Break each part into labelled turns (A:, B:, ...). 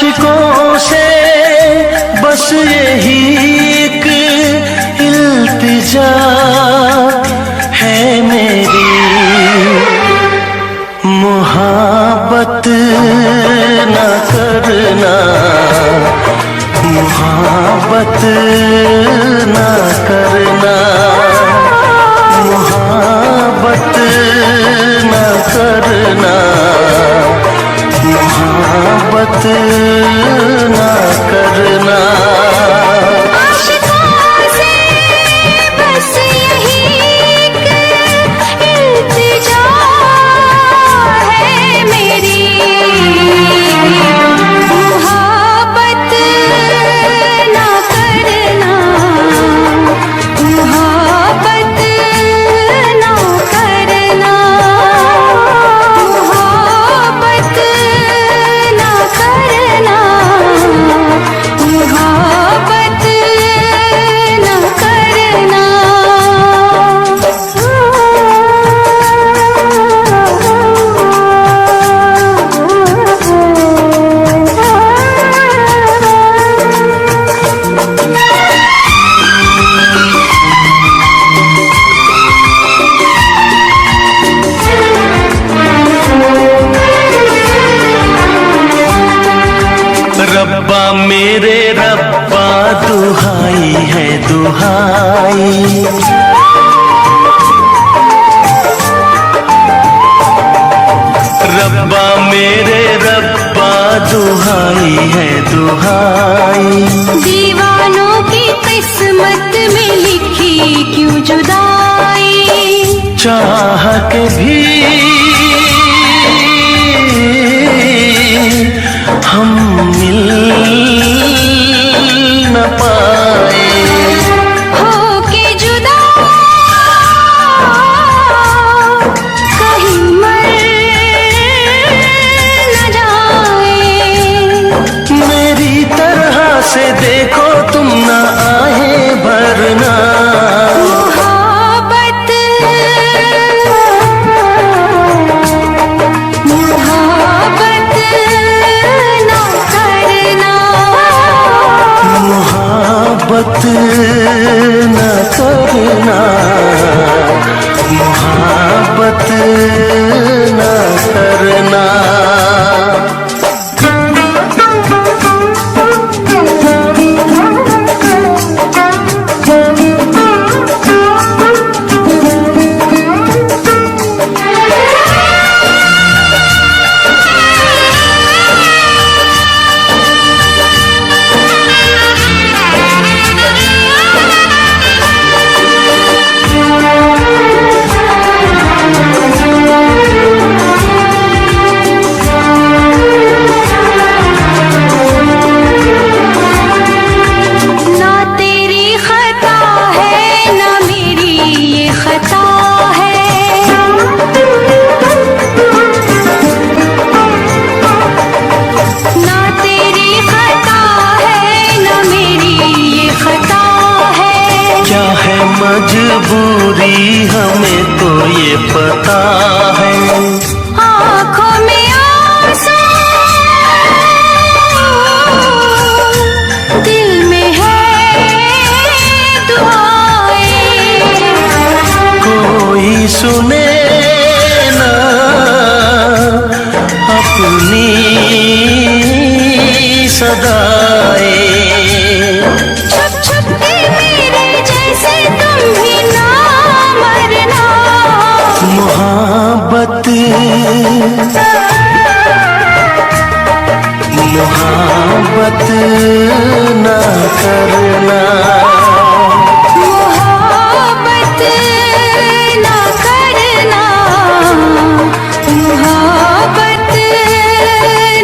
A: आशिकों से बस यही एक इल्तिजा है मेरी, मुहाबत न करना, मुहाबत न करना, मुहाबत न करना, मुहाबत न करना।
B: आशिकों से बस यही एक इल्तिजा है मेरी, मुहाबत न करना, मुहाबत न करना, मुहाबत न करना, मुहाबत न करना।
A: रब्बा मेरे रब्बा दुहाई है दुहाई, रब्बा मेरे रब्बा दुहाई है दुहाई।
B: दीवानों की किस्मत में लिखी क्यों जुदाई,
A: चाह के भी हम मिल न पाए,
B: होके जुदा कहीं मर न जाए।
A: मेरी तरह से देखो तुम न आहे भरना,
B: मुहाबत मुहाबत न करना,
A: मुहाबत न करना, मुहाबत न करना।
B: ना तेरी खता है ना मेरी ये खता है, ना तेरी खता है ना मेरी ये खता है।
A: क्या है मजबूरी हमें तो ये पता है,
B: आँखों में आंसू दिल में है दुआएं,
A: कोई सुने ना अपनी सदाएं।
B: छुप छुप के मेरे जैसे तुम भी ना मरना,
A: मुहाबत मुहाबत न करना,
B: मुहाबत न करना, मुहाबत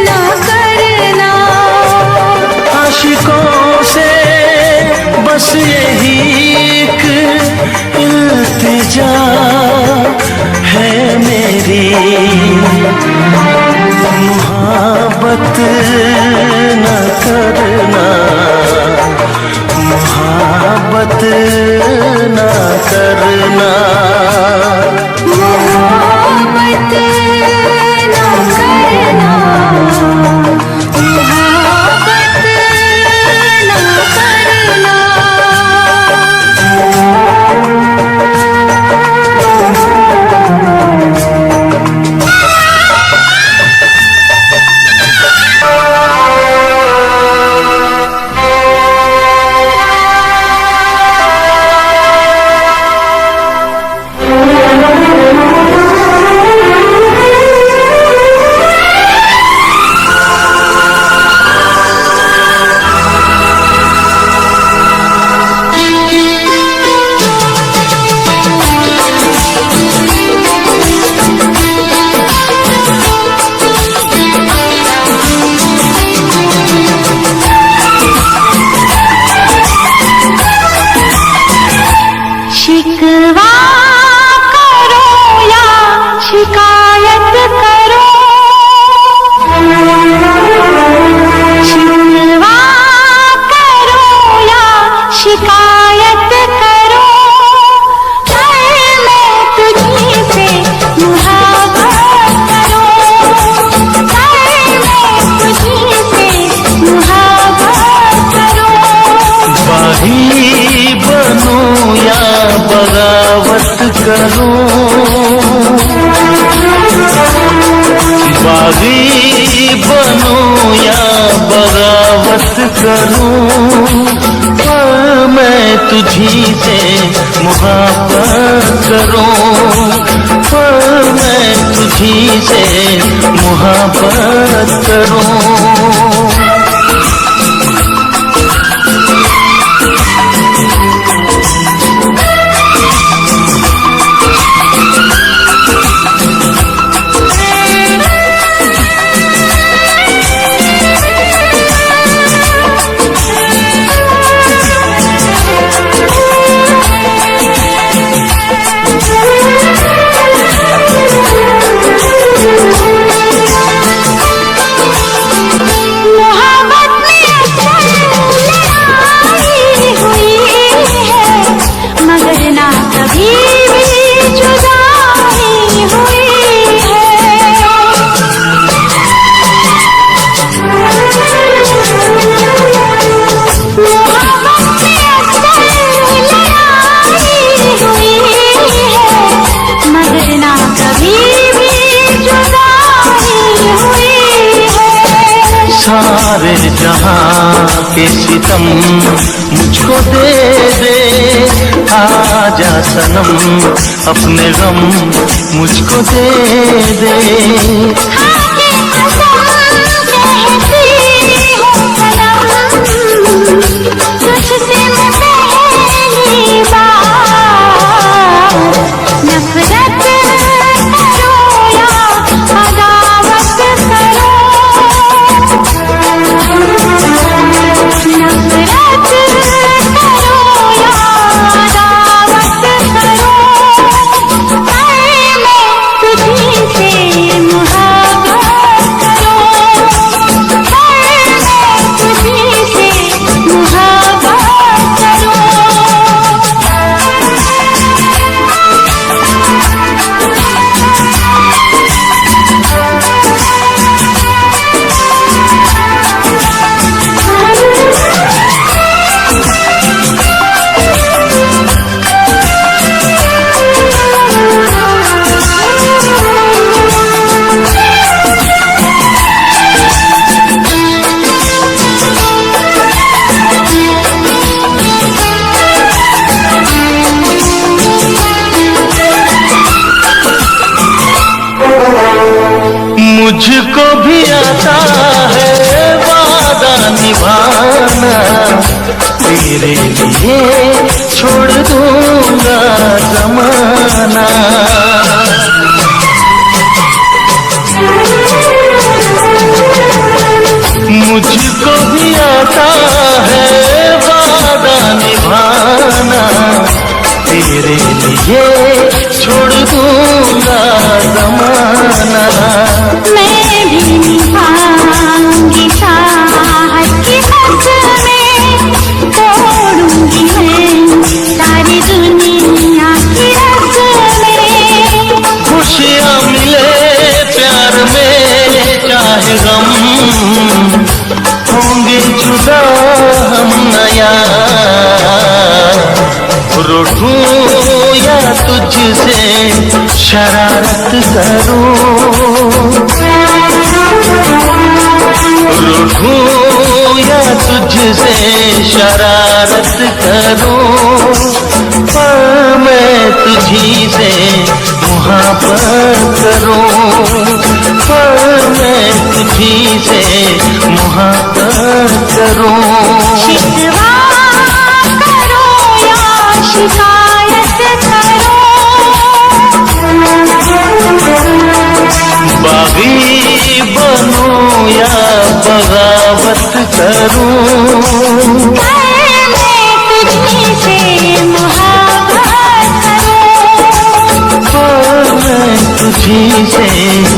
B: न करना।
A: आशिकों से बस यही एक इल्तिजा है मेरी, मुहाबत न करना, मुहाबत न करना,
B: मुहाबत न करना, मुहाबत
A: करूं, पर मैं तुझी से मोहब्बत करूं। सारे जहां के सितम मुझको दे दे, आजा सनम अपने गम मुझको दे दे।
B: तुझसे मैं पहली बार नफरत करो या अदावत करो, नफरत करो या अदावत करो, मैं तुझी से मोहब्बत करूं, मैं तुझी से मोहब्बत करूं।
A: मुझको भी आता है वादा निभाना, तेरे लिए छोड़ दूंगा जमाना। मुझको भी आता है वादा निभाना, तेरे लिए छोड़ दूंगा जमाना।
B: मैं भी निभाऊंगी चाहत की कसमें, तोड़ूंगी मैं सारी दुनिया की रस्में।
A: खुशियाँ मिले प्यार में चाहे गम, होंगे जुदा हम नया, रूठूं या तुझसे शरारत करूं, रूठूं या तुझसे शरारत करूं, पर मैं तुझी से मोहब्बत करूं, पर मैं तुझी से मोहब्बत करूं।
B: शिकवा करो या शिकायत करो,
A: बागी बनूं या बगावत करूं,
B: मैं तुझी से मोहब्बत करूं,
A: पर मैं तुझी से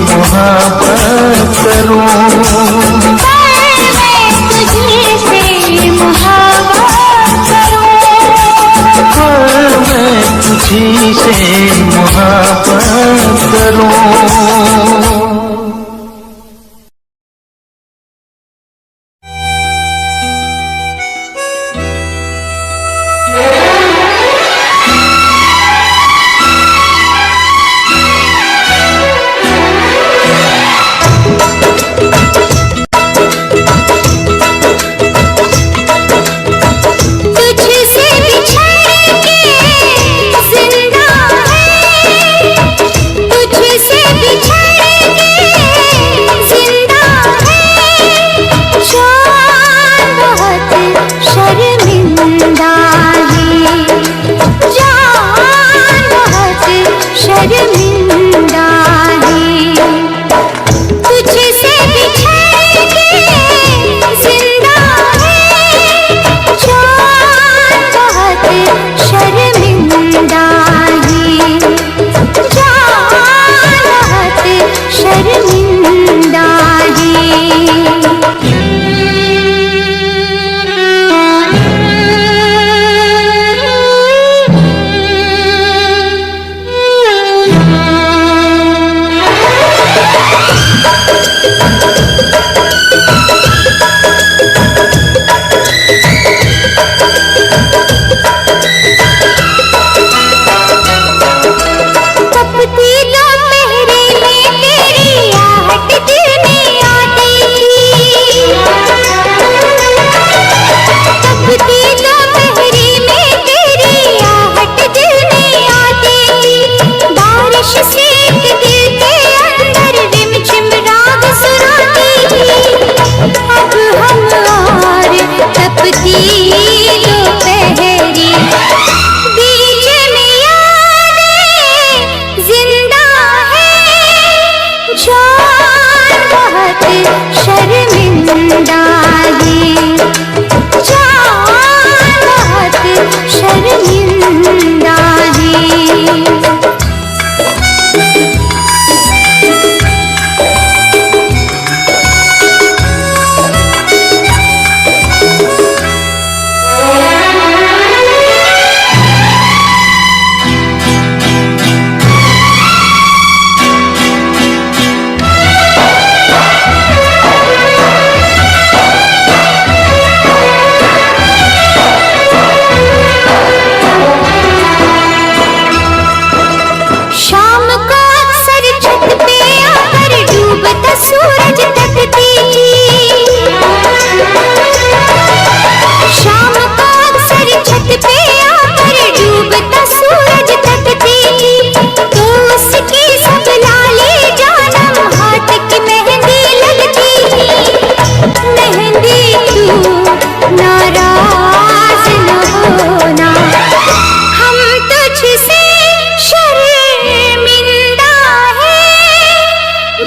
A: मोहब्बत करूं,
B: मैं तुझी से मोहब्बत करूं,
A: पर मैं तुझी से मोहब्बत करूं।
B: तुझसे बिछड़ के जिंदा है शर्मिंदा है, जान बहुत शर्मिंदा है। शाम को अक्सर छत पे आकर डूबता सूरज तकती थी। शाम को अक्सर छत पे आकर डूबता सूरज तकती थी। तो उसकी सब लाले जानम हाथ की मेहंदी लगती थी। मेहंदी तू नाराज न होना, हम तुझसे शर्मिंदा है,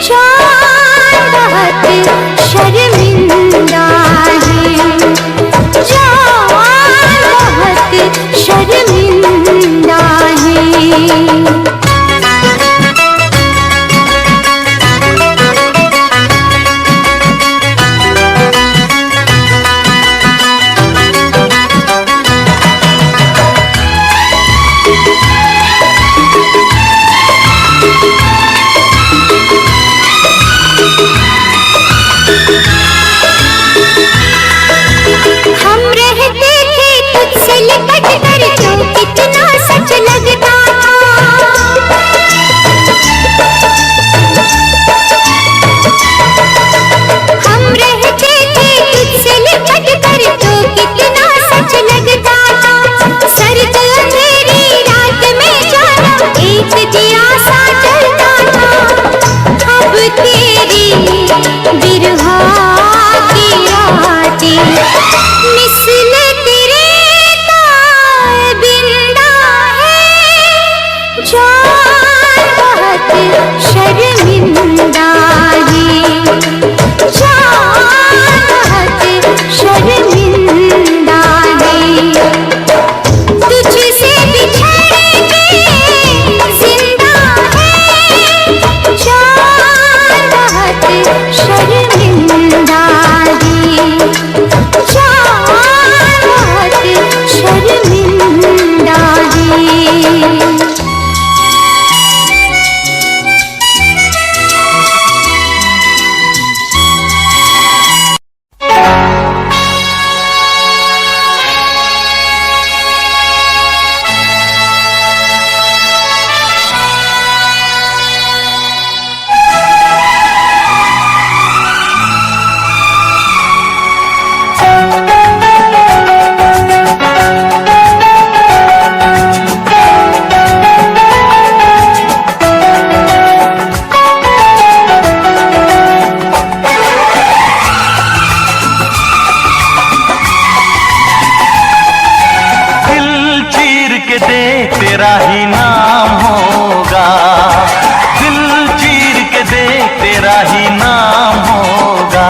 B: जान बहुत शर्मिंदा है, जान बहुत शर्मिंदा है। हम रहते थे तुझसे लिपट कर, जो कितना सच लगता था। हम रहते थे तुझसे लिपट कर, जो कितना सच लगता था। सर्द अंधेरी रात में जाना एक दिया सा जलता था। अब तेरी बिरहा की रातें मिसल तेरे ताबिंदा है, जान बहुत शर्मिंदा है, जान बहुत शर्मिंदा है। तुझसे बिछड़ के जिंदा है, जान बहुत शर्मिंदा है, जान बहुत शर्मिंदा है।
A: तेरा ही नाम होगा, दिल चीर के देख तेरा ही नाम होगा।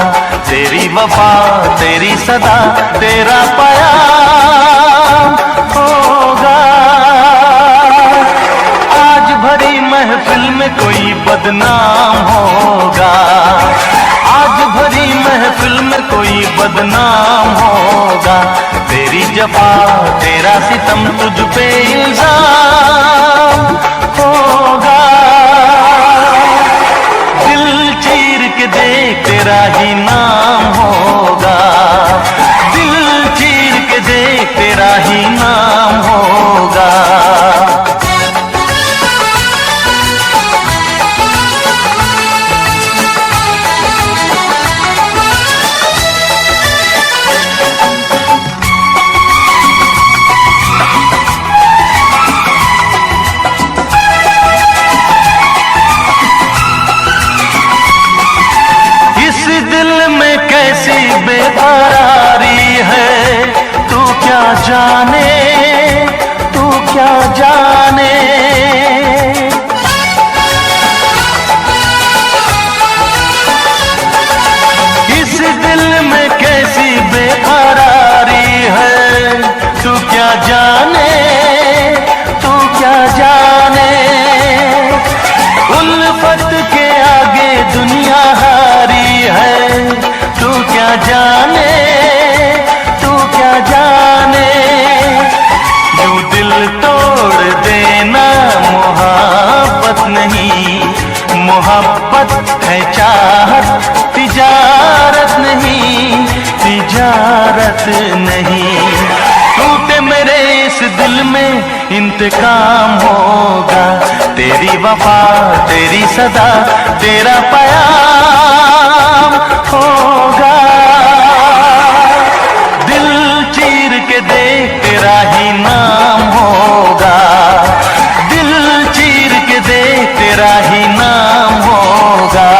A: तेरी वफा तेरी सदा तेरा प्याम होगा। आज भरी महफिल में कोई बदनाम होगा, आज भरी महफिल में कोई बदनाम होगा। तेरी जफा तेरा सितम तुझ पे इल्जाम होगा। दिल चीर के देख तेरा ही नाम होगा, दिल चीर के देख तेरा ही नाम होगा। बेकरारी है तू क्या जाने, तू क्या जाने। मोहब्बत है चाहत, तिजारत नहीं, तिजारत नहीं। टूटे मेरे इस दिल में इंतकाम होगा, तेरी वफा तेरी सदा तेरा प्याम होगा। दिल चीर के देख तेरा ही नाम होगा, दिल चीर के देख तेरा ही नाम होगा।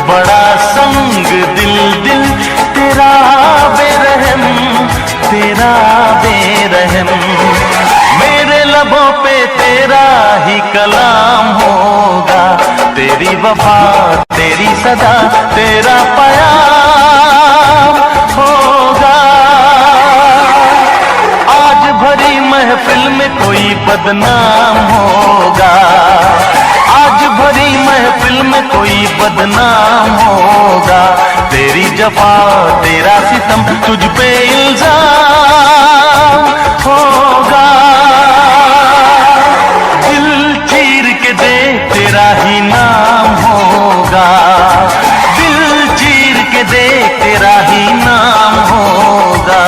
A: बड़ा संग दिल दिल तेरा बेरहम, तेरा बेरहम। मेरे लबों पे तेरा ही कलाम होगा, तेरी वफा तेरी सदा तेरा प्याम होगा। आज भरी महफिल में कोई बदनाम होगा, आज भरी महफिल में कोई बदनाम होगा। तेरी जफा तेरा सितम तुझ पे इल्जाम होगा। दिल चीर के दे तेरा ही नाम होगा, दिल चीर के दे तेरा ही नाम होगा।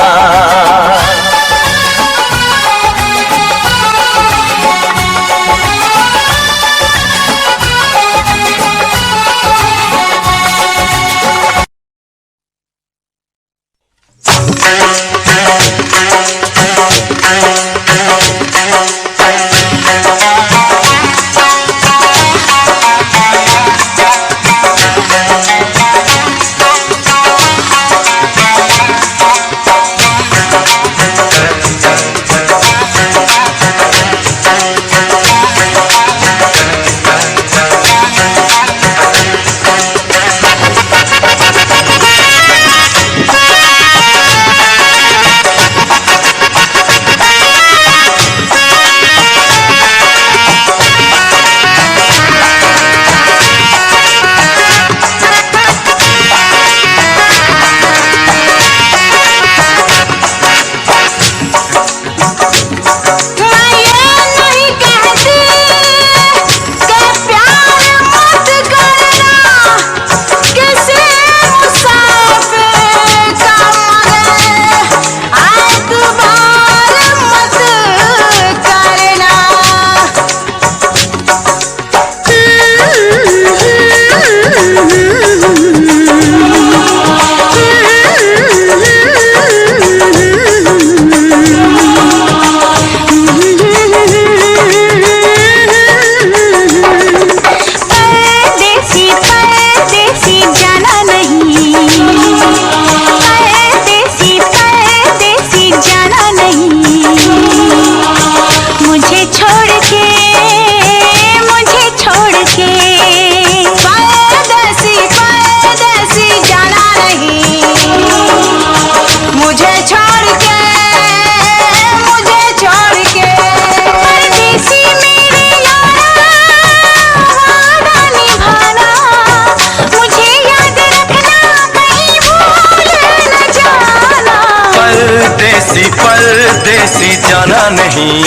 C: परदेसी जाना नहीं,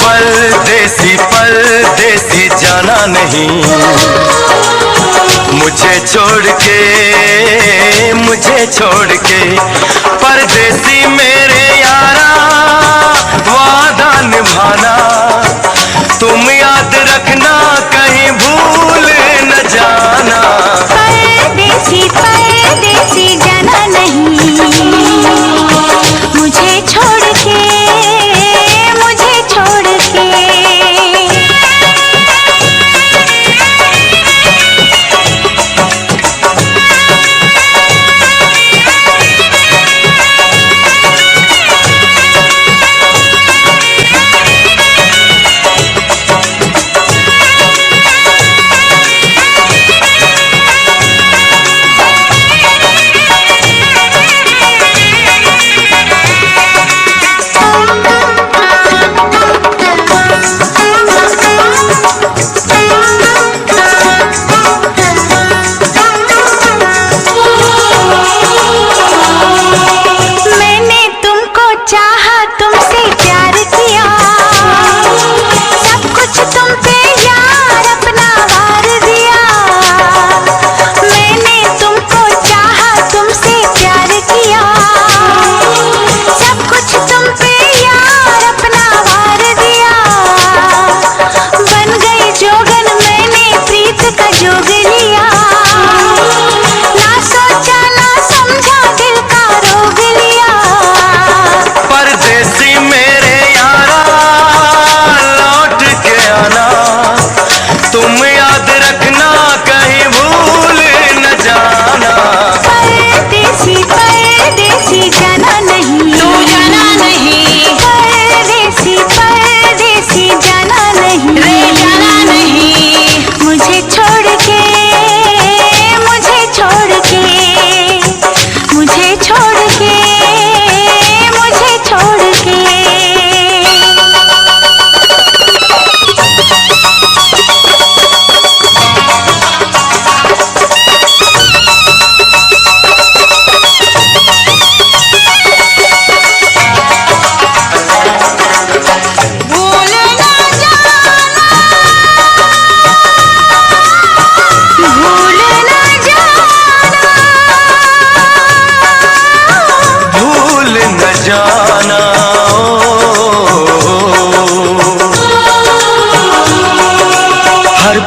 C: परदेसी परदेसी जाना नहीं। मुझे छोड़ के, मुझे छोड़ के। परदेसी मेरे यारा वादा निभाना, तुम याद रखना कहीं भूल न जाना।
B: परदेसी परदेसी जाना नहीं, मुझे छोड़ के, मुझे छोड़ के।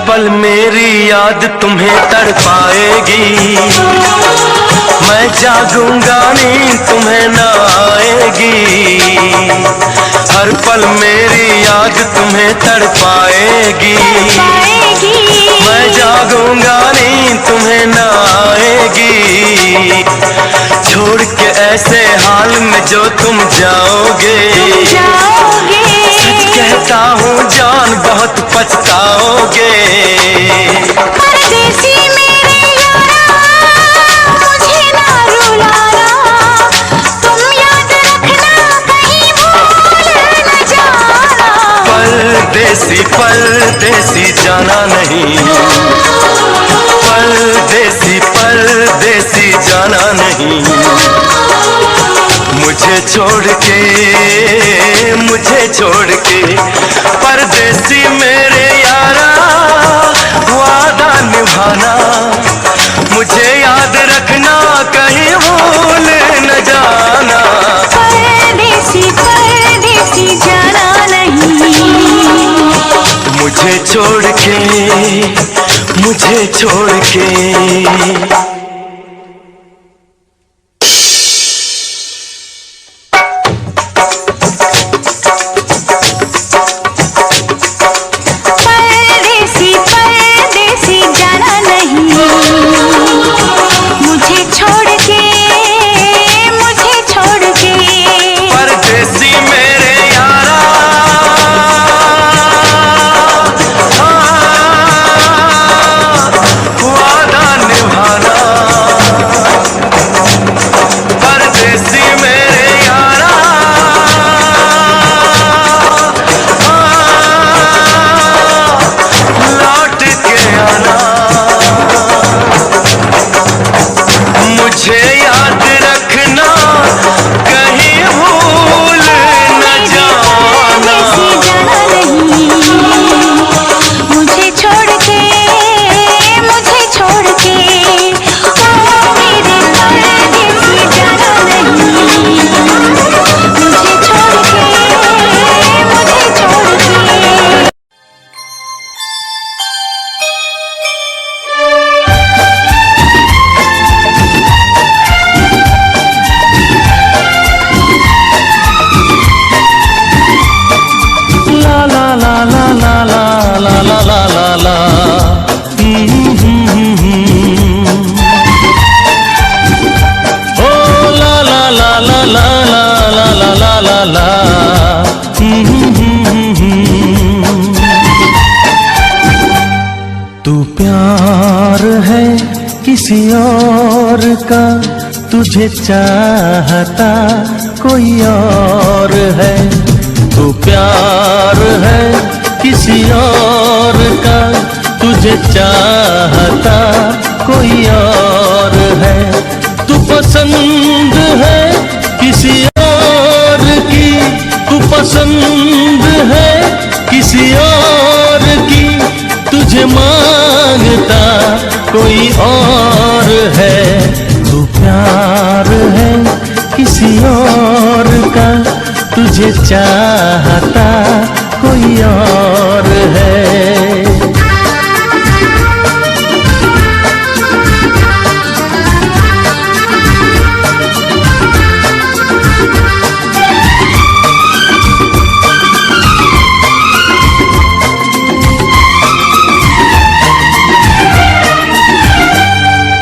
C: पल मेरी याद तुम्हें तड़पाएगी, मैं जागूंगा नींद तुम्हें न आएगी। हर पल मेरी याद तुम्हें तड़पाएगी, मैं जागूंगा नींद तुम्हें न आएगी। छोड़ के ऐसे हाल में जो तुम जाओगे, सच कहता हूँ जान बहुत पछताओगे।
B: परदेसी मेरे यारा मुझे ना रुलाना, तुम याद रखना कहीं भूल न जाना।
C: परदेसी परदेसी जाना नहीं, परदेसी परदेसी जाना नहीं। मुझे छोड़ के, मुझे छोड़ के। परदेसी मेरे यारा वादा निभाना, मुझे याद रखना कहीं भूल न जाना।
B: परदेसी परदेसी जाना नहीं,
C: मुझे छोड़ के, मुझे छोड़ के। वादा निभाना,
A: तुझे चाहता कोई और है। तू प्यार है किसी और का, तुझे चाहता कोई और है। तू पसंद है किसी और की, तू पसंद है किसी और की, तुझे मांगता कोई और है। तू प्यार है किसी और का, तुझे चाहता कोई और है।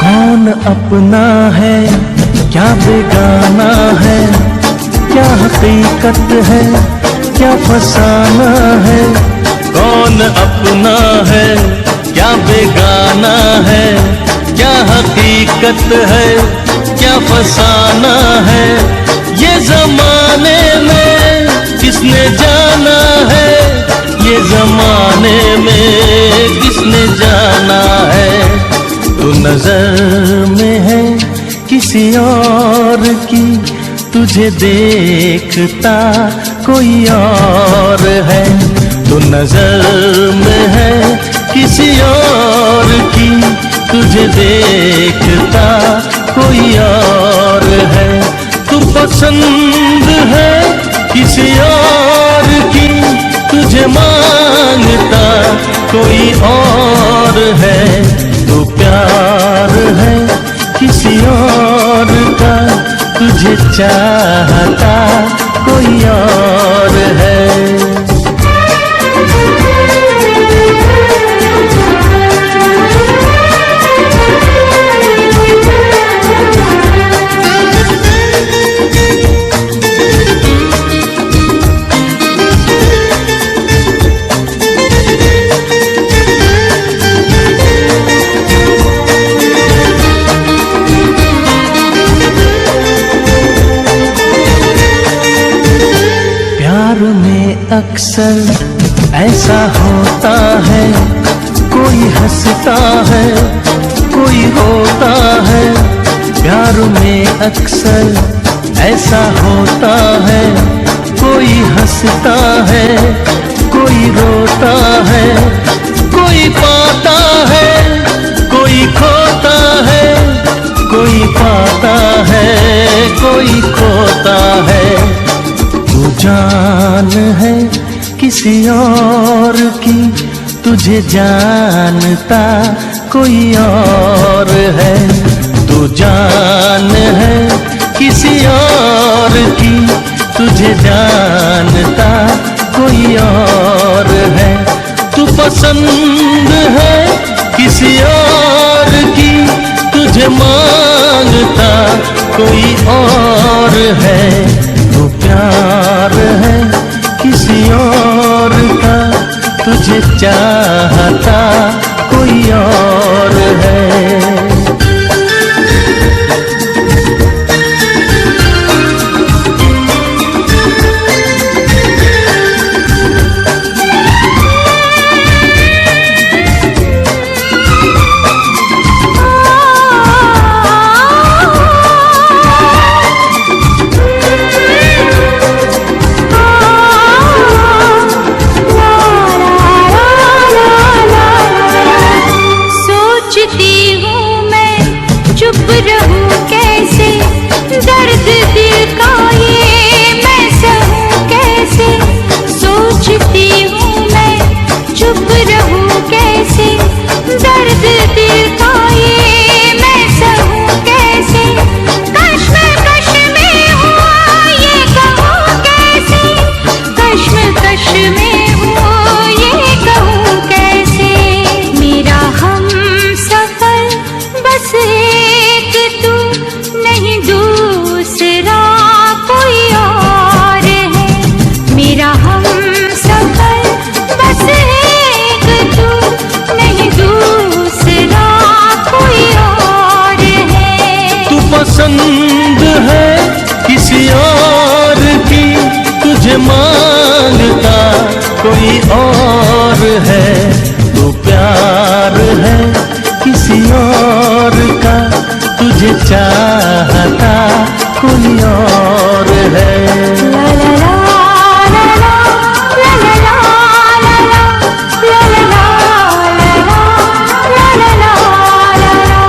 A: कौन अपना है क्या बेगाना है, क्या हकीकत है क्या फसाना है। कौन अपना है क्या बेगाना है, क्या हकीकत है क्या फसाना है। ये जमाने में किसने जाना है, ये जमाने में किसने जाना है। तू नजर में है किसी और की, तुझे देखता कोई और है। तू नजर में है किसी और की, तुझे देखता कोई और है। तू पसंद है किसी और की, तुझे मांगता कोई और है। तू प्यार है किसी और का, तुझे चाहता कोई और है। अक्सर ऐसा होता है, कोई हंसता है कोई रोता है। प्यार में अक्सर ऐसा होता है, कोई हंसता है कोई रोता है। कोई पाता है कोई खोता है, कोई पाता है कोई खोता है। तू जान है किसी और की, तुझे जानता कोई और है। तू जान है किसी और की, तुझे जानता कोई और है। तू पसंद है किसी और की, तुझे मांगता कोई और है। तू प्यार है किसी और का, तुझे चाहता कोई और है।
B: ला ला ला ला ला।
A: तुझे मांगता कोई और है, तू प्यार है किसी और का, तुझे चाहता कोई और है।
B: ला ला ला ला ला ला ला ला ला ला ला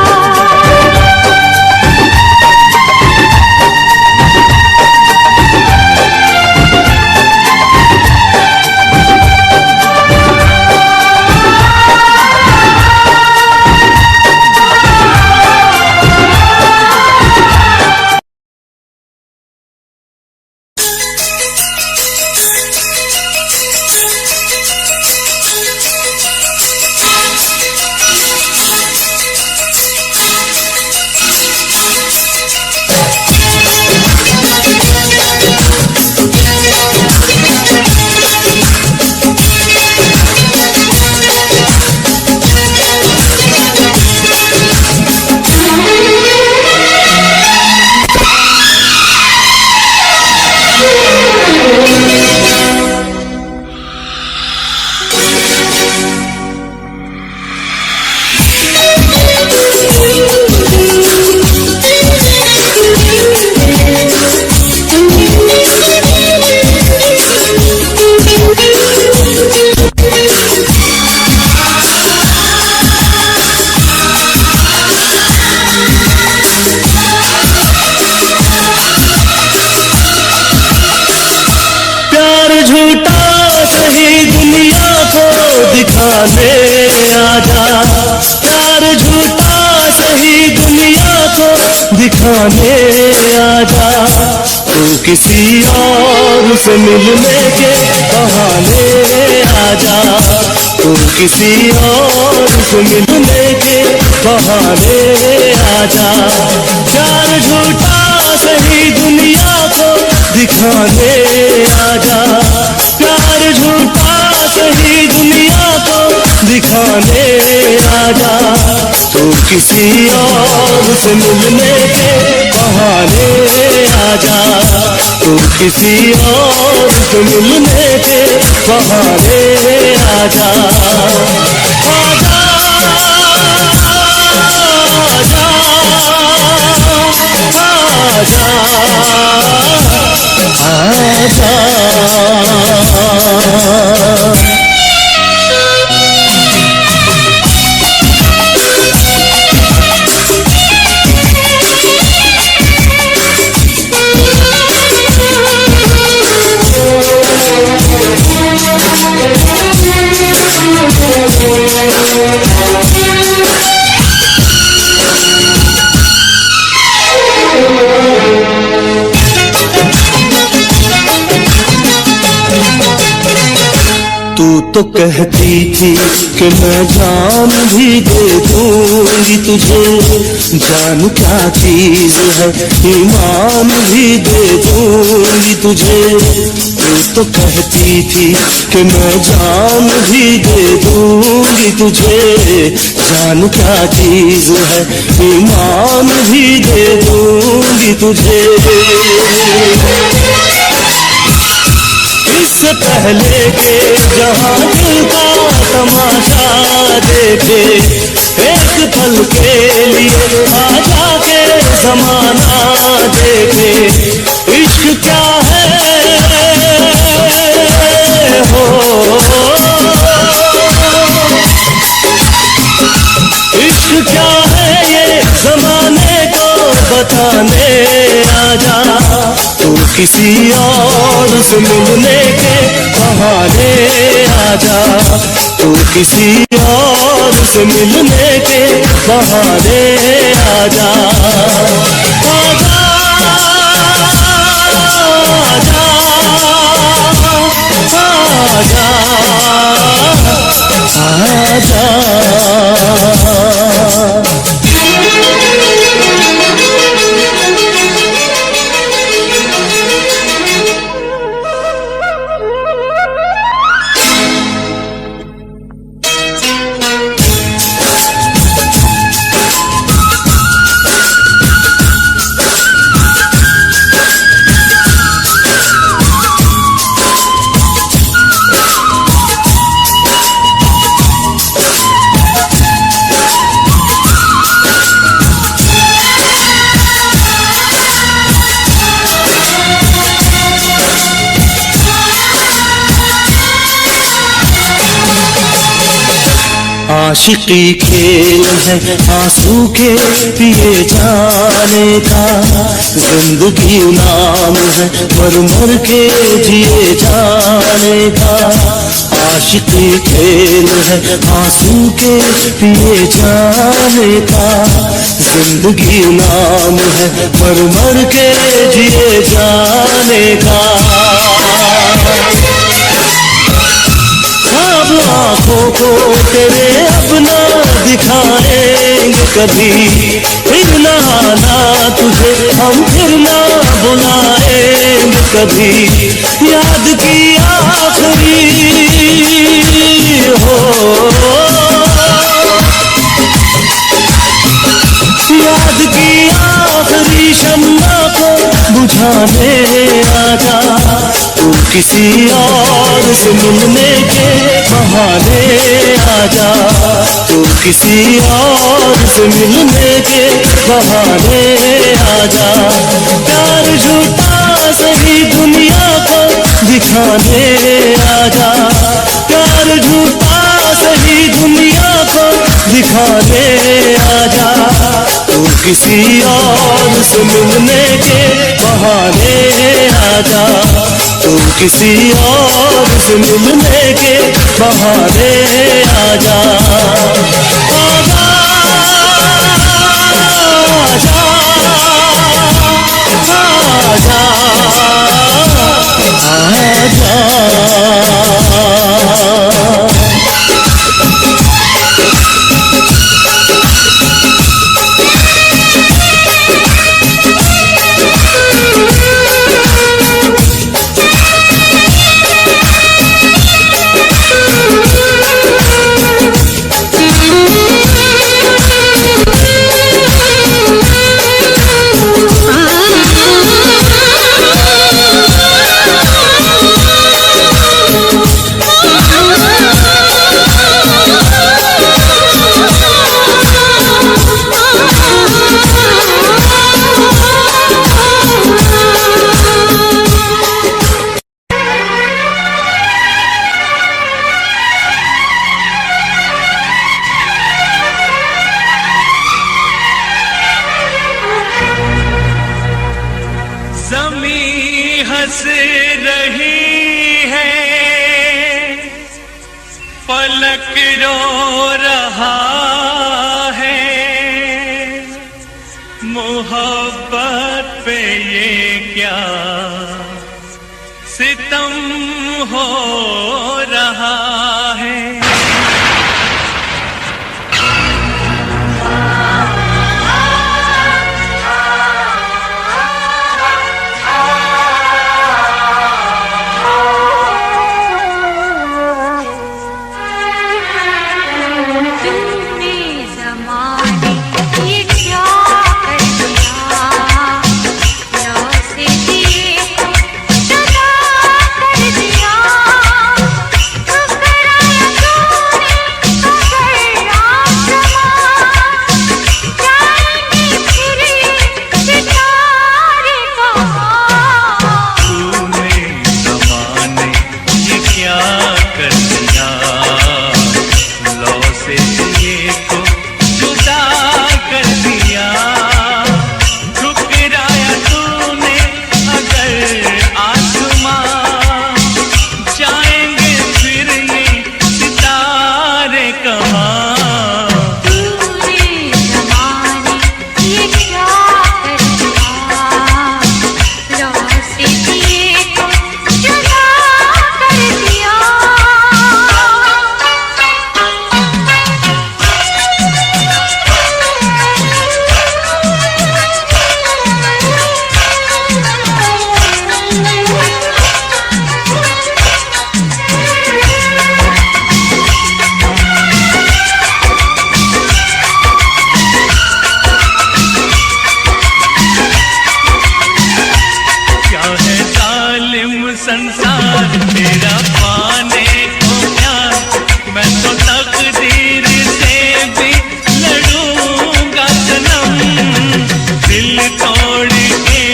A: दिखाने आजा, प्यार झूठा सही दुनिया को दिखाने आजा, तू किसी और से मिलने के बहाने आजा, तू किसी और से मिलने के बहाने आजा, प्यार झूठा सही दुनिया को दिखाने आजा, प्यार झूठा सही दुनिया को दिखाने आजा, तू किसी और से मिलने के बहाने आजा, तू किसी और से मिलने के बहाने आजा, आजा आजा आजा। तू तो कहती थी कि मैं जान भी दे दूंगी तुझे, जान क्या चीज है ईमान भी दे दूंगी तुझे, तू तो कहती थी कि मैं जान भी दे दूंगी तुझे, जान क्या चीज है ईमान भी दे दूंगी तुझे। इससे पहले के जहाँ दिल का तमाशा देखे, एक पल के लिए आजा के जमाना देखे, इश्क क्या है हो, इश्क क्या है ये जमाने को बताने आजा, तू किसी और से मिलने के बहाने आजा, तू किसी और से मिलने के बहाने आजा, आजा आजा आजा।
C: आशिकी खेल है आंसू के पिए जाने का, जिंदगी नाम है मर मर के जिए जाने का। आशिकी खेल है आंसू के पिए जाने का, जिंदगी नाम है मर मर के जिए जाने का। अब आँखों को तेरे अपना दिखाएंगे कभी, फिर न आना तुझे हम फिर न बुलाएंगे कभी। याद की आखिरी हो, याद की आखिरी शम्मा को बुझाने आजा, तू किसी और से मिलने के बहाने आजा, तू किसी और से मिलने के बहाने आजा। प्यार झूठा सही दुनिया को दिखाने आजा, प्यार झूठा सही दुनिया को दिखाने आजा, तू किसी और से मिलने के बहाने आजा, तू किसी और से मिलने के बहाने आजा। आजा आजा आजा।
A: हंस रही है, पलक रो रहा है, मोहब्बत पे ये क्या सितम हो रहा है। संसार तेरा पाने को प्यार, मैं तो तकदीर से भी लड़ूंगा सनम। दिल तोड़ के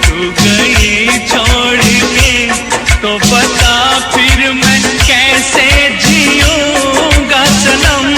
A: तू गई छोड़ के, तो बता फिर मैं कैसे जीऊंगा सनम।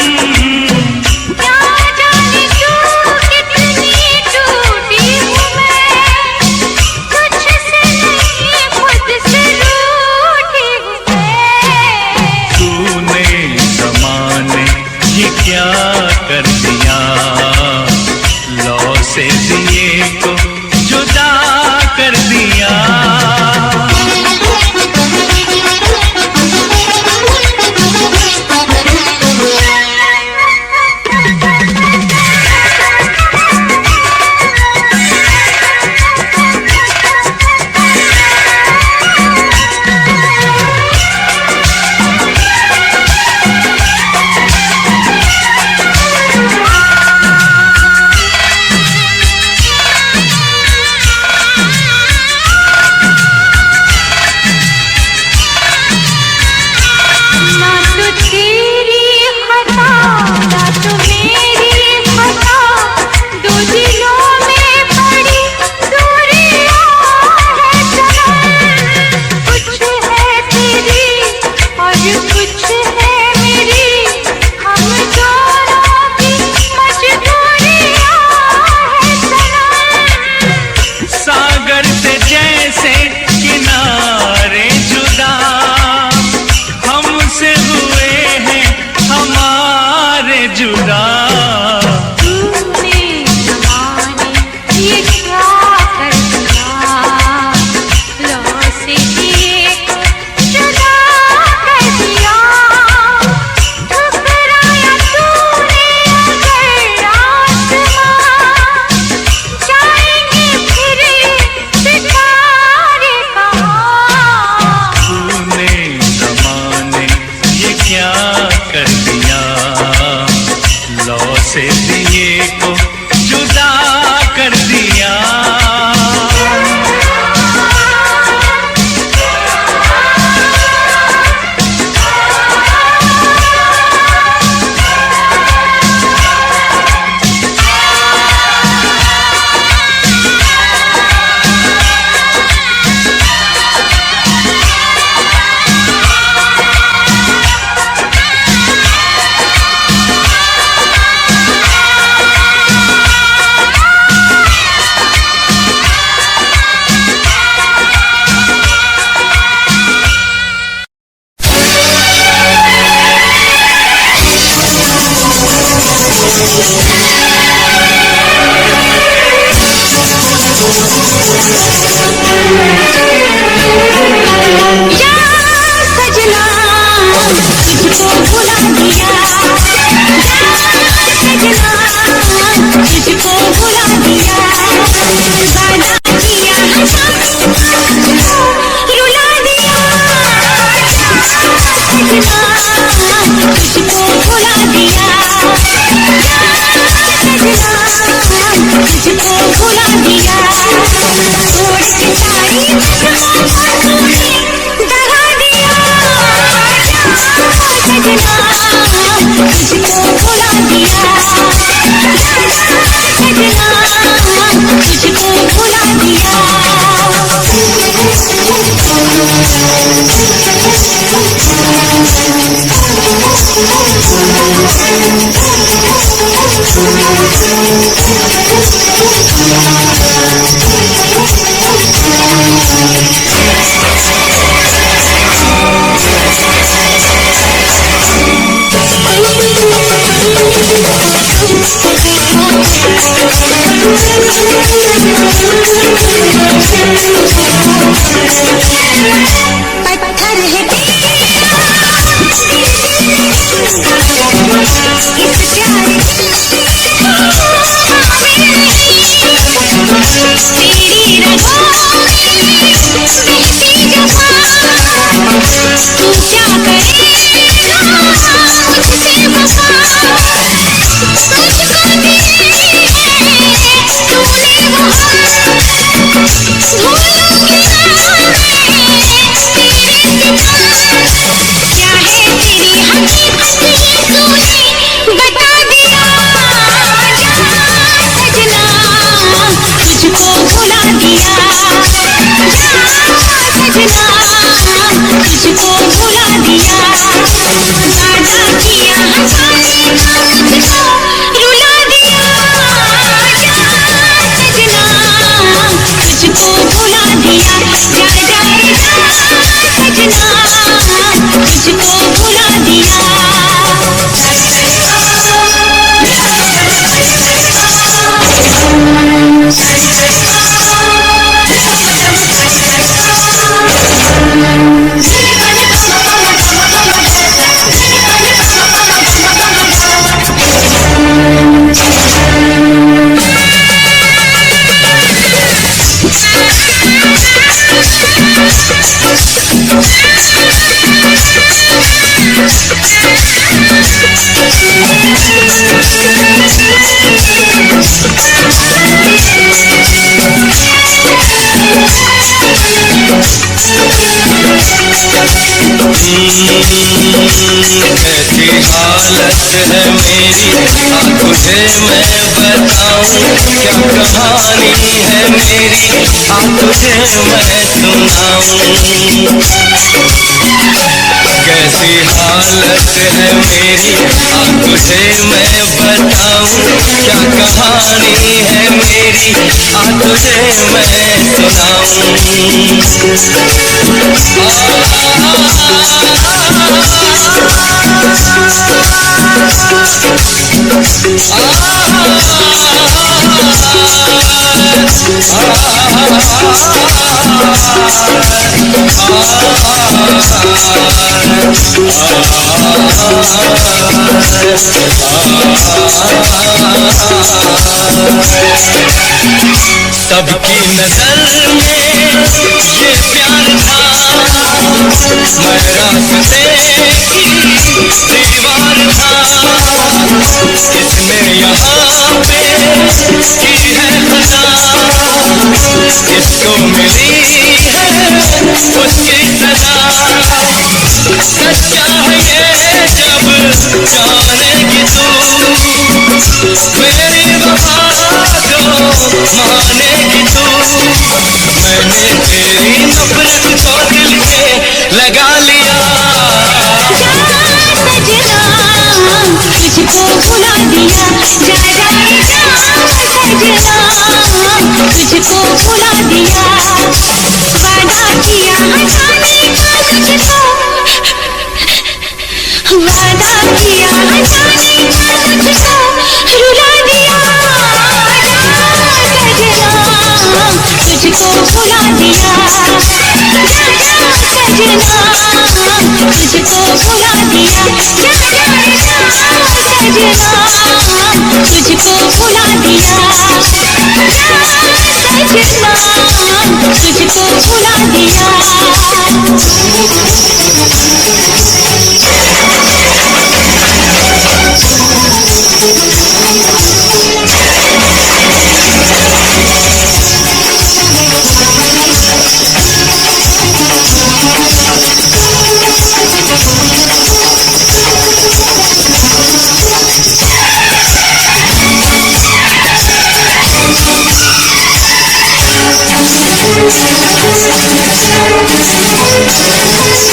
B: तुझको भुला दिया, वादा किया हंसाने का तुझको रुला दिया, जा सजना तुझको भुला दिया, जा जा जा सजना तुझको भुला दिया।
C: कैसी हालत है मेरी, तुझे मैं बताऊं क्या कहानी है मेरी, तुझे मैं सुनाऊं। कैसी हालत है मेरी, तुझे मैं बताऊं क्या कहानी है मेरी, तुझे मैं सुनाऊं। सबकी नजर में ये प्यार था, मैं रास्ते की दीवार था, इसने यहाँ पे की है खता, इसको मिली है उसकी सजा। सच्चा है ये जब जानेगी तू, मेरी वफा को मानेगी तू। मैंने तेरी नफरत को दिल से लगा लिया,
B: सजना तुझको भुला दिया, जा जा जा सजना तुझको भुला दिया, वादा किया हंसाने का तुझको, वादा किया हंसाने का तुझको रुला दिया, सजना तुझको भुला दिया, जा जा सजना तुझको भुला दिया, जा जा जा सजना तुझको भुला दिया, जा सजना तुझको भुला दिया।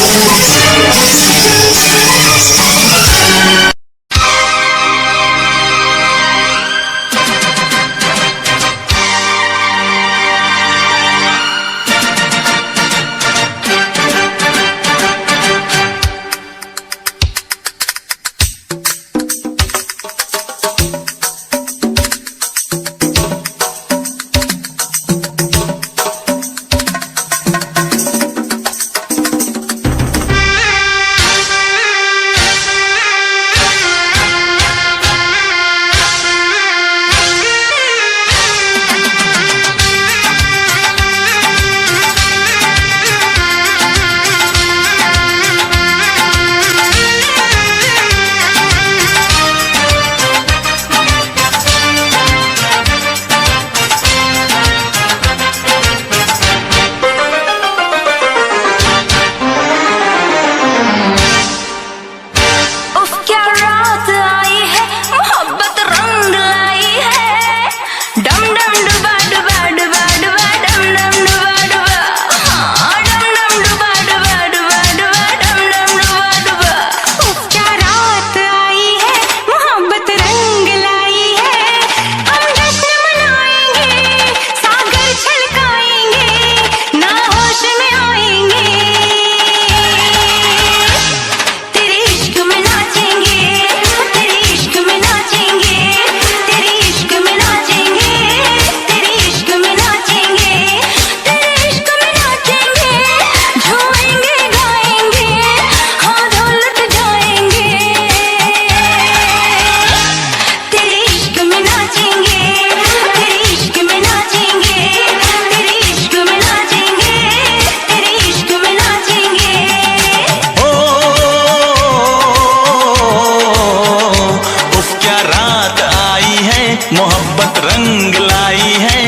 C: रंग लाई है।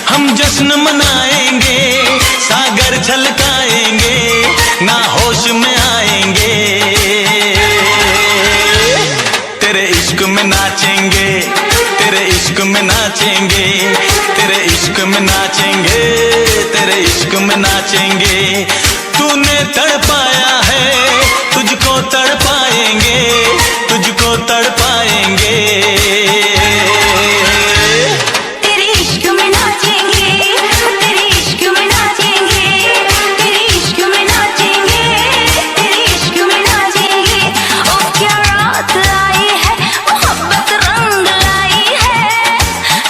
C: हम जश्न मनाएंगे, सागर छलकाएंगे, ना होश में आएंगे। तेरे इश्क में नाचेंगे, तेरे इश्क में नाचेंगे, तेरे इश्क में नाचेंगे, तेरे इश्क में नाचेंगे। तूने तड़पाया है, तुझको तड़पाएंगे, तुझको तड़पाएंगे।
B: तेरे इश्क में नाचेंगे, तेरे इश्क में नाचेंगे, तेरे इश्क में नाचेंगे, तेरे इश्क में नाचेंगे। ओ क्या रात आई है, मोहब्बत रंग लाई है।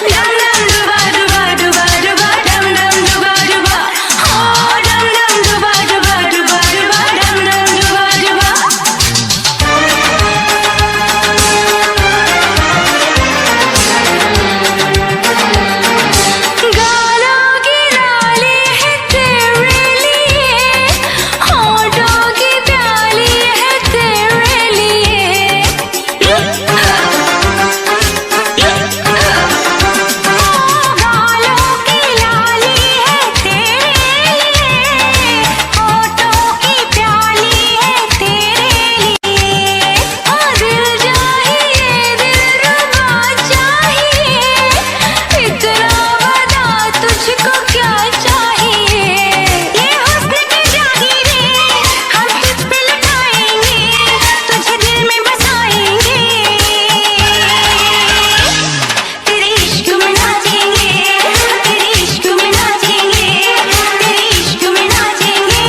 B: डम डम डुबा डुबा डुबा डुबा, डम डम डुबा डुबा, ओ डम डम डुबा डुबा डुबा डुबा, डम डम डुबा डुबा। गालों की लाली है तेरे लिए, होठों की प्याली है तेरे लिए। गालों की लाली है तेरे लिए, होठों की प्याली है तेरे लिए। दिल चाहिए, दिलरुबा चाहिए, इतना बता तुझको क्या चाहिए। ये हुस्न की जागीरें हम तुझ पे लुटाएंगे, तुझे दिल में बसाएंगे। तेरे इश्क में नाचेंगे, तेरे इश्क में नाचेंगे, तेरे इश्क में नाचेंगे,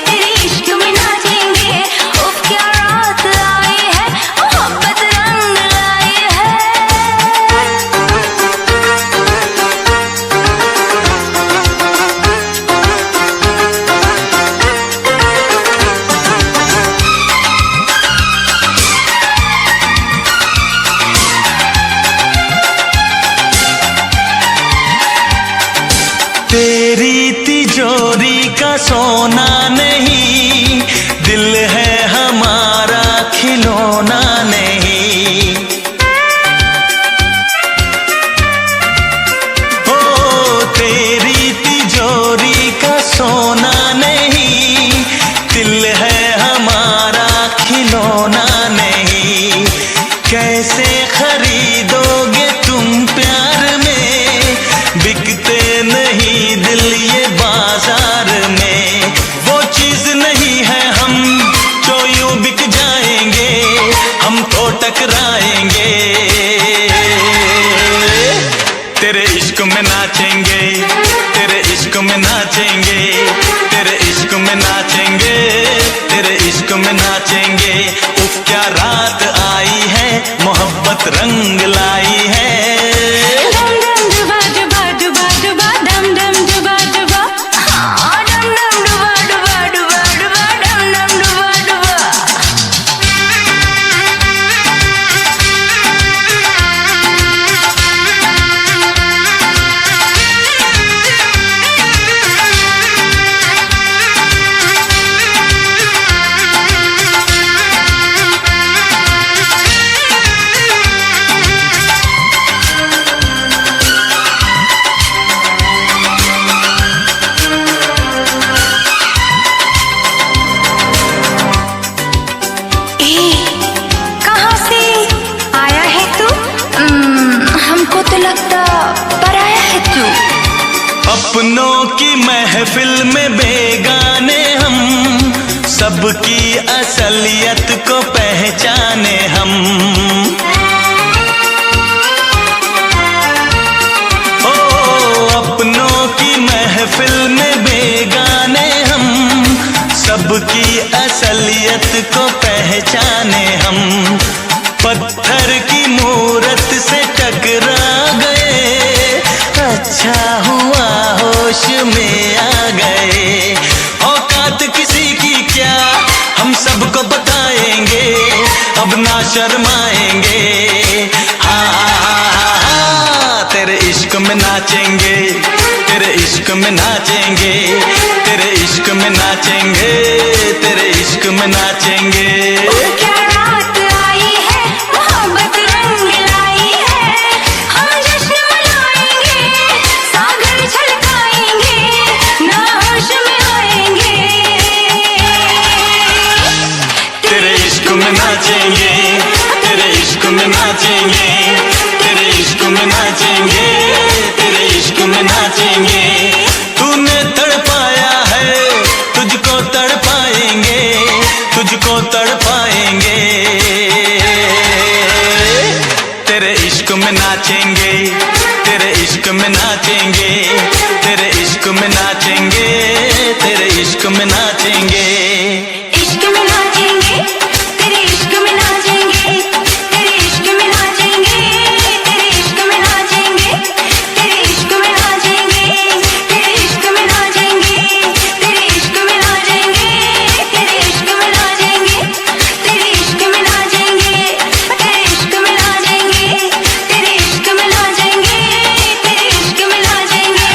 B: तेरे इश्क में नाचेंगे। उफ क्या रात आई है, मोहब्बत रंग लाई है।
C: तेरी तिजोरी का सोना नहीं, दिल है हमारा खिलौना नहीं। ओ तेरी तिजोरी का सोना नहीं, दिल है हमारा खिलौना नहीं। कैसे खरीदोगे तुम प्यार में, बिकते नहीं दिल ये बाजार में। वो चीज नहीं है हम जो यूं बिक जाएंगे, हम तो टकराएंगे। तेरे इश्क में नाचेंगे, तेरे इश्क में नाचेंगे, तेरे इश्क में नाचेंगे, तेरे इश्क में नाचेंगे। उफ क्या रात आई है, मोहब्बत रंग लाई है।
B: डम डम डुबा डुबा डुबा डुबा, डम डम डुबा डुबा, हाँ डम डम डुबा डुबा डुबा डुबा, डम डम डुबा डुबा। कहाँ से आया है तू? हमको तो लगता पराया है तू।
C: अपनों की महफिल में बेगाने हम, सबकी असलियत को पहचाने हम। ओ अपनों की महफिल में बेगाने हम, सबकी असलियत को पहचाने हम। पत्थर की मूरत से टकरा गए, अच्छा हुआ होश में आ गए। औकात किसी की क्या, हम सबको बताएंगे, अब ना शर्माएंगे। हाँ तेरे इश्क में नाचेंगे, तेरे इश्क में नाचेंगे, तेरे इश्क में नाचेंगे, तेरे इश्क में नाचेंगे।
B: क्या रात आई है, मोहब्बत रंग लाई है। हम जश्न
C: नाचेंगे, तेरे इश्क में नाचेंगे, तेरे इश्क में नाचेंगे, तेरे इश्क में नाचेंगे। तूने तड़पाया है, तुझको तड़पाएंगे, तुझको तड़पाएंगे। तेरे इश्क में नाचेंगे, तेरे इश्क में नाचेंगे, तेरे इश्क में नाचेंगे, तेरे इश्क में नाचेंगे।
B: इश्क में नाचेंगे, तेरे इश्क में नाचेंगे, तेरे इश्क में नाचेंगे, तेरे इश्क में नाचेंगे, तेरे इश्क में नाचेंगे, तेरे इश्क में नाचेंगे, तेरे इश्क में नाचेंगे, तेरे इश्क में नाचेंगे, तेरे इश्क में नाचेंगे, तेरे इश्क में नाचेंगे, तेरे इश्क में नाचेंगे, तेरे इश्क में नाचेंगे।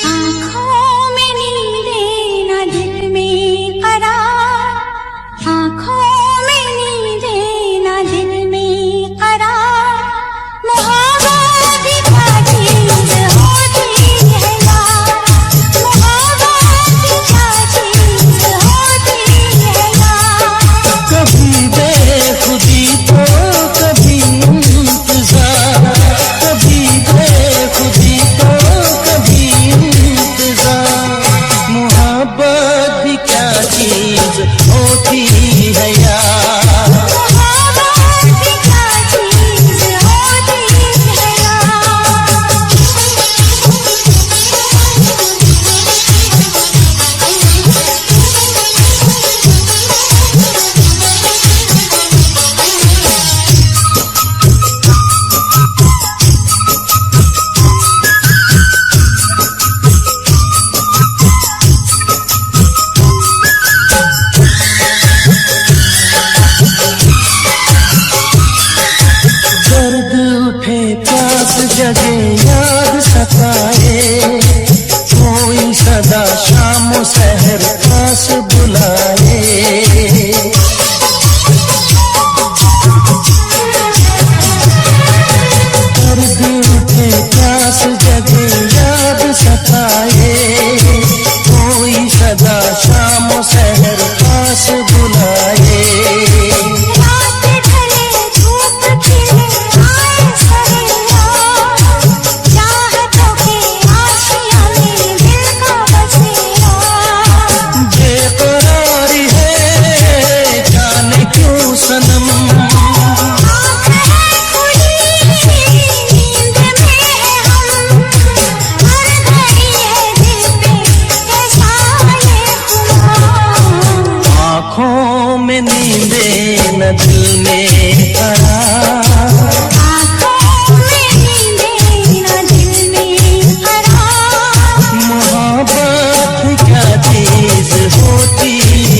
B: आँखों में नींदें ना दिल में करार, आँखों में नींदें ना दिल में करार। मोहब्बत क्या चीज़ होती है यार, मोहब्बत क्या चीज़ होती है यार।
D: कभी बेखुदी तो कभी इंतजार, कभी बेखुदी तो कभी इंतजार। मोहब्बत भी क्या चीज होती है यार।
B: मोहब्बत क्या चीज़ होती है यार।
D: दर्द उठे प्यास जगे याद सताए, कोई सदा शाम सहर पास बुलाए। दर्द उठे प्यास जगे याद सताए, कोई सदा शाम सहर पास बुलाए।
B: रात ढले धूप खिले आए सवेरा, चाहतों के आशिया में दिल का बसेरा।
D: बेकरारी है जाने क्यों सनम,
B: आँख है खुली नींद में है हम, हर घड़ी है दिल पे ये साए खुमार।
D: आँखों में नींदे न दिल में करार।
B: आँखों में नींदें ना दिल में करार।
D: मोहब्बत क्या चीज होती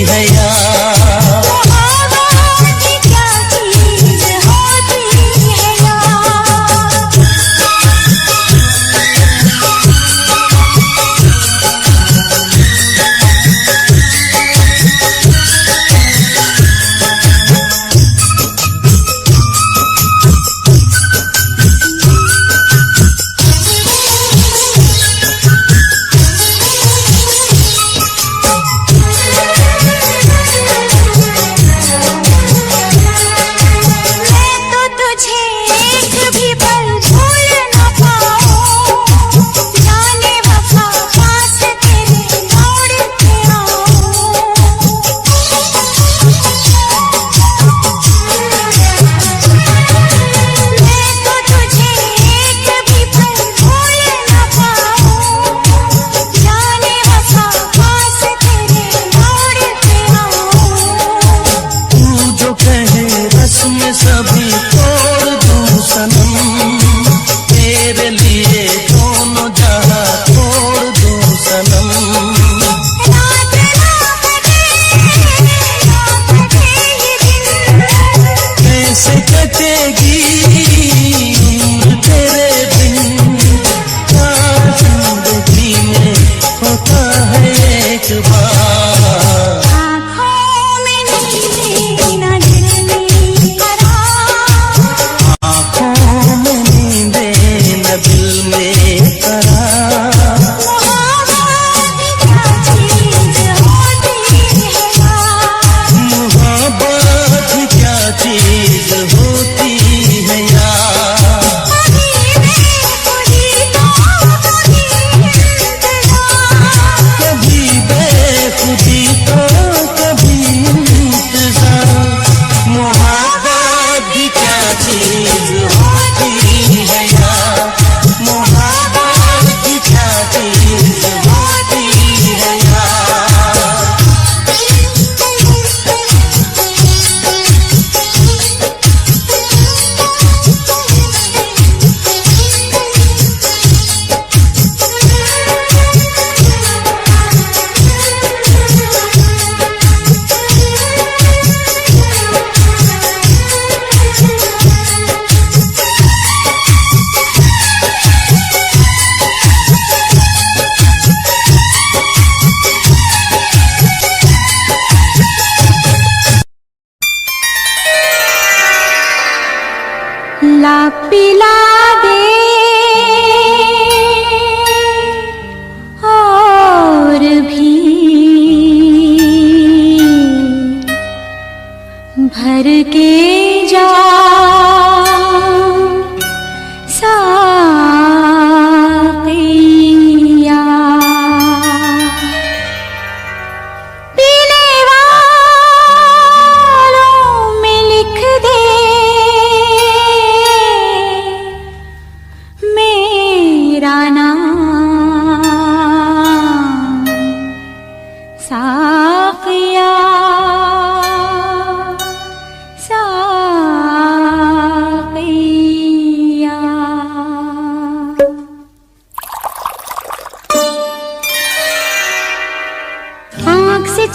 D: है यार।
B: मोहब्बत क्या चीज़ होती है यार।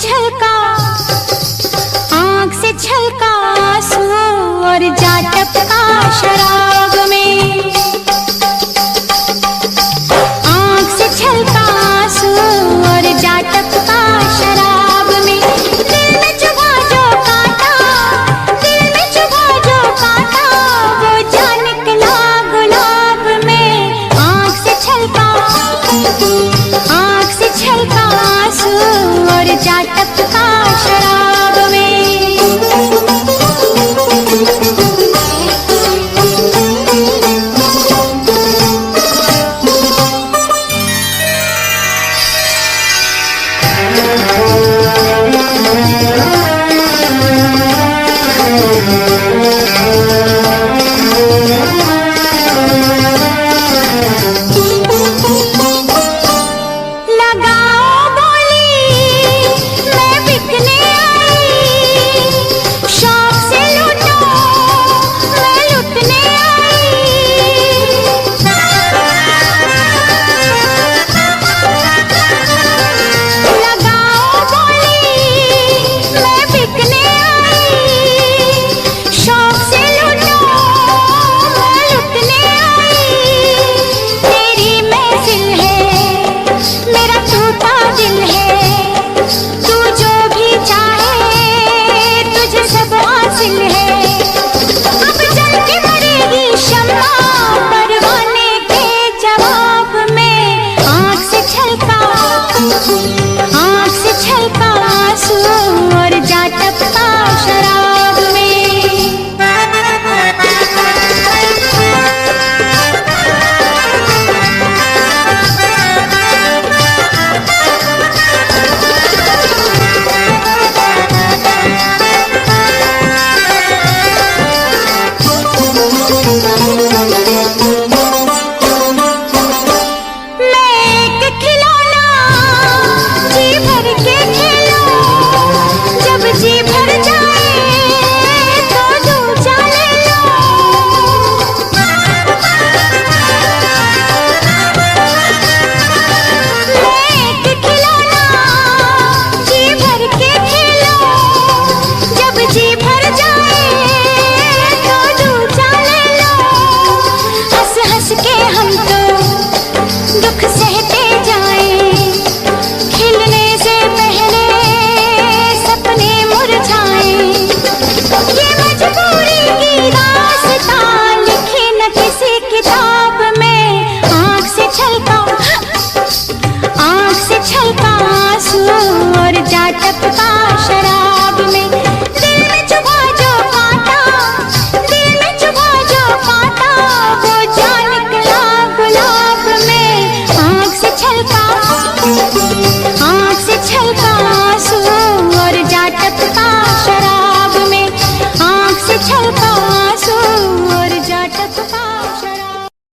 B: छलका, आँख से छलका आंसू और जा टपका शराब में। आँख से छलका आंसू और जा टपका शराब में। दिल में चुभा जो कांटा, दिल में चुभा जो कांटा, वो जा निकला गुलाब में। आँख से छलका, आँख से छलका आंसू और जा टपका शराब में। लगाओ बोली मैं बिकने आई, शौक से लूटो मैं लुटने आई। लगाओ बोली मैं बिकने आई, शौक से लूटो मैं लुटने आई। तेरी महफिल है, मेरा टूटा दिल है, तू जो भी चाहे तुझे सब हासिल है। अब जल के मरेगी शम्मा परवाने के जवाब में। आँख से छलका, आँख से छलका आंसू और जा टपका शराब में। मैं एक खिलौना जी भर के खेलो, जब जी भर जाए तो दूजा ले लो। मैं एक खिलौना जी भर के खेलो, जब जी भर जाए तो दूजा ले लो। हंस हंस के हम तो दुख सहते जाएं, खिलने से पहले सपने मुरझाएं। ये मजबूरी की दास्तां लिखी न किसी किताब में। आँख से छलका, आँख से छलका आंसू और जा टपका